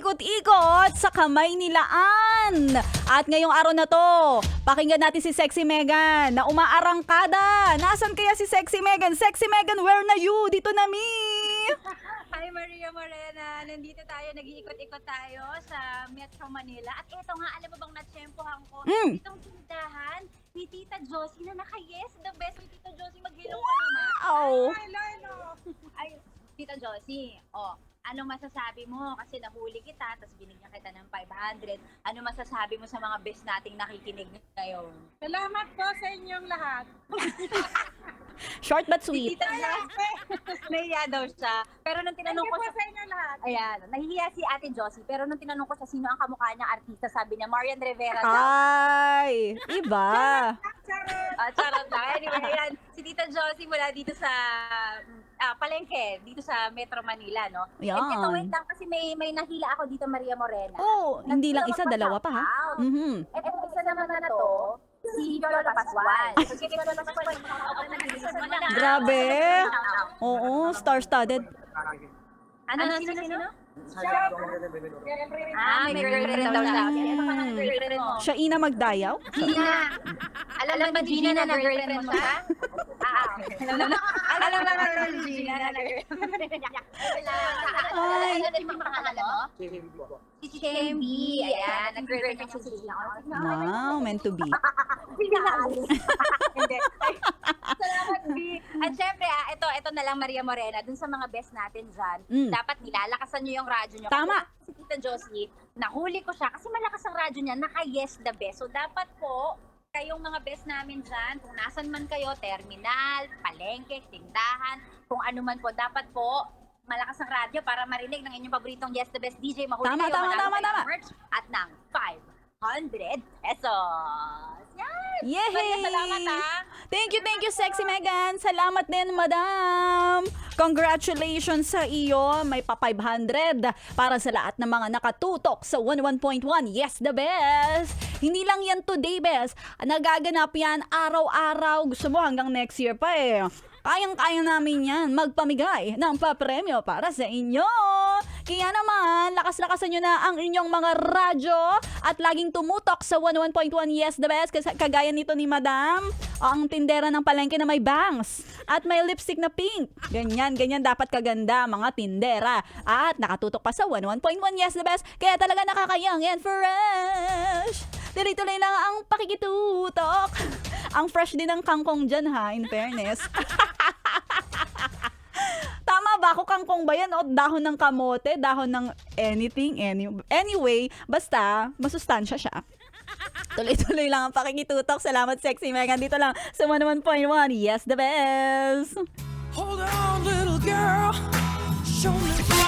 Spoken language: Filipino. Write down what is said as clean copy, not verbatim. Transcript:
Ikot-ikot sa kamay nilaan. At ngayong araw na to, pakinggan natin si Sexy Megan na umaarangkada. Nasaan kaya si Sexy Megan? Sexy Megan, where na you? Dito na mi. Hi Maria Morena, nandito tayo, nag-iikot-ikot tayo sa Metro Manila. At eto nga, alam mo bang natsyempohan ko, itong tindahan ni Tita Josie na naka-yes, the best ni Tita Josie, mag-hello ka naman. Wow. Ay, Tita Josie, anong masasabi mo? Kasi nahuli kita, tapos binigyan kita ng 500. Ano masasabi mo sa mga best nating nakikinig ngayon? Salamat po sa inyong lahat. Short but sweet. Tita Josie, nahiya daw siya. Pero nung tinanong ko sa inyong lahat. ayan, nahihiya si Ate Josie. Pero nung tinanong ko sa sino ang kamukha niyang artista, sabi niya, Marian Rivera daw. Ay, iba. Charot lang. Anyway, ayan, si Tita Josie mula dito sa Palengke, dito sa Metro Manila, no? Yan. And ito, wait lang, kasi may nahila ako dito, Maria Morena. Oh, hindi lang isa, dalawa pa ha. And isa naman na to, si Lola Pascual. So, si Lola Pascual, Grabe. Oo, star-studded. Sino? May girlfriend daw siya. Ano pa ng girlfriend mo? Siya ina magdayaw? Gina. Alam ba Gina na girlfriend mo siya? Alam ba Gina na girlfriend mo? Ay, ano yung pangalan mo? Si Chemby. Ayan, nag-girlfriend niya si Gina. Wow, meant to be. Hindi. Salamat, B. At syempre, ito na lang, Maria Morena, dun sa mga best natin dyan, dapat nilalakasan nyo yung radyo nyo. Tama. Kasi si Tita Josie, nahuli ko siya kasi malakas ang radyo niya, naka-yes the best. So dapat po, kayong mga best namin dyan, kung nasan man kayo, terminal, palengke, tindahan, kung ano man po, dapat po, malakas ang radyo para marinig ng inyong paboritong Yes the Best DJ. Mahuli Tama, kayo, tama, manalo tama, kayo ng tama. merch at ng 500 pesos. Yan! Yay! Maria, salamat ha! Thank you, Sexy Megan. Salamat din, Madam. Congratulations sa iyo. May pa 500 para sa lahat ng mga nakatutok sa 11.1. Yes, the best. Hindi lang yan today, best. Nagaganap yan araw-araw. Gusto mo hanggang next year pa eh. Kayang-kaya namin yan magpamigay ng papremyo para sa inyo. Kaya naman, lakas-lakasan nyo na ang inyong mga radyo at laging tumutok sa 11.1 Yes the Best. Kagaya nito ni Madam, ang tindera ng palengke na may bangs at may lipstick na pink. Ganyan dapat kaganda mga tindera. At nakatutok pa sa 11.1 Yes the Best. Kaya talaga nakakayang and fresh. Tuloy-tuloy lang ang pakikitutok. Ang fresh din ng kangkong dyan ha, in fairness. Tama ba ako, kangkong ba yan? O dahon ng kamote, dahon ng anything, anyway, basta masustansya siya. Tuloy-tuloy lang ang pakikitutok. Salamat, Sexy Megan. Dito lang sa 11.1. Yes, the best. Hold on, little girl. Show me.